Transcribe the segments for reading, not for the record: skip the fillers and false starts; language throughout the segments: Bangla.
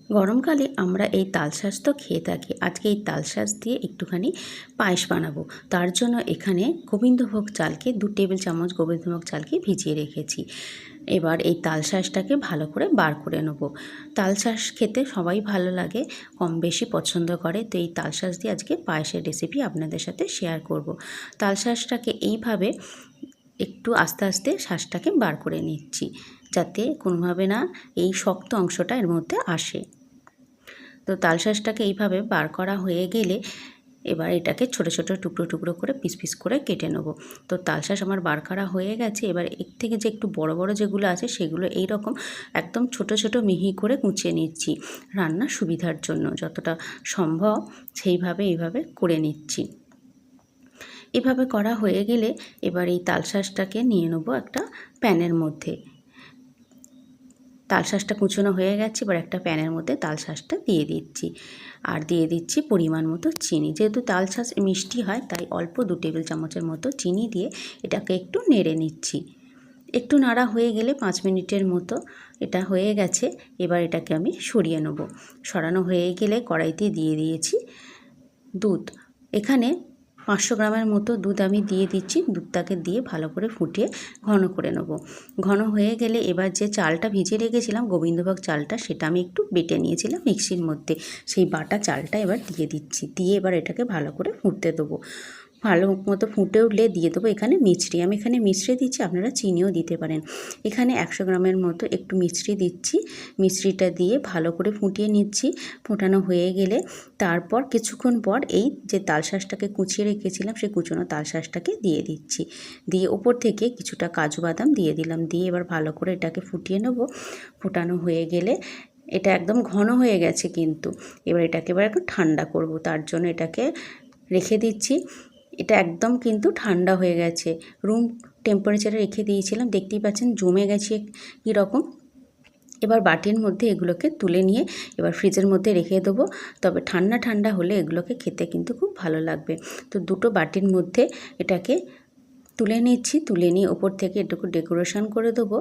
গরমকালে আমরা এই তালশাঁস তো খেয়ে থাকি। আজকে এই তালশাঁস দিয়ে একটুখানি পায়েস বানাবো। তার জন্য এখানে গোবিন্দভোগ চালকে 2 টেবিল চামচ গোবিন্দভোগ চালকে ভিজিয়ে রেখেছি। এবার এই তালশাঁসটাকে ভালো করে বার করে নেব। তালশাঁস খেতে সবাই ভালো লাগে, কম বেশি পছন্দ করে। তো এই তালশাঁস দিয়ে আজকে পায়েসের রেসিপি আপনাদের সাথে শেয়ার করব। তালশাঁসটাকে এইভাবে একটু আস্তে আস্তে শাঁসটাকে বার করে নিচ্ছি, যাতে কোনোভাবে না এই শক্ত অংশটা এর মধ্যে আসে। তো তালশাঁসটাকে এইভাবে বার করা হয়ে গেলে এবার এটাকে ছোট ছোট টুকরো টুকরো করে পিস পিস করে কেটে নেব। তো তালশাঁস আমার বার করা হয়ে গেছে। এবার এর থেকে যে একটু বড় বড় যেগুলো আছে সেগুলো এই রকম একদম ছোট ছোট মিহি করে কুচিয়ে নিচ্ছি, রান্নার সুবিধার জন্য যতটা সম্ভব সেইভাবে এইভাবে করে নিচ্ছি। এভাবে করা হয়ে গেলে এবার এই তালশাঁসটাকে নিয়ে নেব একটা প্যানের মধ্যে। তালশাঁসটা কুচোনো হয়ে গেছে। এবার একটা প্যানের মধ্যে তালশাঁসটা দিয়ে দিচ্ছি, আর দিয়ে দিচ্ছি পরিমাণ মতো চিনি। যেহেতু তালশাঁস মিষ্টি হয় তাই অল্প 2 টেবিল চামচের মতো চিনি দিয়ে এটাকে একটু নেড়ে নিচ্ছি। একটু নাড়া হয়ে গেলে 5 মিনিটের মতো এটা হয়ে গেছে। এবার এটাকে আমি সরিয়ে নেব। সরানো হয়ে গেলে কড়াইতে দিয়ে দিয়েছি দুধ। এখানে 500 গ্রামের মতো দুধ আমি দিয়ে দিচ্ছি। দুধটাকে দিয়ে ভালো করে ফুটিয়ে ঘন করে নেব। ঘন হয়ে গেলে এবার যে চালটা ভিজিয়ে রেখেছিলাম গোবিন্দভোগ চালটা, সেটা আমি একটু বেটে নিয়েছিলাম মিক্সির মধ্যে। সেই বাটা চালটা এবার দিয়ে দিচ্ছি। দিয়ে এবার এটাকে ভালো করে ফুটতে দেবো। ভালো মতো ফুটে উঠলে দিয়ে দেবো এখানে মিছরি। আমি এখানে মিছরি দিচ্ছি, আপনারা চিনিও দিতে পারেন। এখানে 100 গ্রামের মতো একটু মিছরি দিচ্ছি। মিছরিটা দিয়ে ভালো করে ফুটিয়ে নিচ্ছি। ফোটানো হয়ে গেলে তারপর কিছুক্ষণ পর এই যে তালশাঁসটাকে কুচিয়ে রেখেছিলাম সেই কুচোনো তালশাঁসটাকে দিয়ে দিচ্ছি। দিয়ে ওপর থেকে কিছুটা কাজু বাদাম দিয়ে দিলাম। দিয়ে এবার ভালো করে এটাকে ফুটিয়ে নেব। ফোটানো হয়ে গেলে এটা একদম ঘন হয়ে গেছে কিন্তু। এবার এটাকে এবার একটু ঠান্ডা করব, তার জন্য এটাকে রেখে দিচ্ছি। এটা একদম কিন্তু ঠান্ডা হয়ে গেছে, রুম টেম্পারেচারে রেখে দিয়েছিলাম। দেখতেই পাচ্ছেন জমে গেছে কীরকম। এবার বাটির মধ্যে এগুলোকে তুলে নিয়ে এবার ফ্রিজের মধ্যে রেখে দেবো। তবে ঠান্ডা ঠান্ডা হলে এগুলোকে খেতে কিন্তু খুব ভালো লাগবে। তো দুটো বাটির মধ্যে এটাকে তুলে নিচ্ছি। তুলে নিয়ে ওপর থেকে এটুকু ডেকোরেশন করে দেবো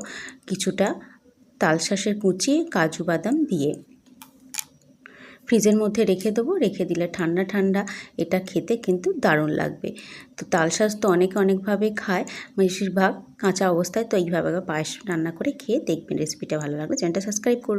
কিছুটা তালশাঁসের কুচি কাজু বাদাম দিয়ে। ফ্রিজের মধ্যে রেখে দেবো। রেখে দিলে ঠান্ডা ঠান্ডা এটা খেতে কিন্তু দারুণ লাগবে। তো তালশাঁস তো অনেকে অনেকভাবে খায়, বেশিরভাগ কাঁচা অবস্থায়। তো এইভাবে পায়েস রান্না করে খেয়ে দেখবেন, রেসিপিটা ভালো লাগবে। চ্যানেলটা সাবস্ক্রাইব করুন।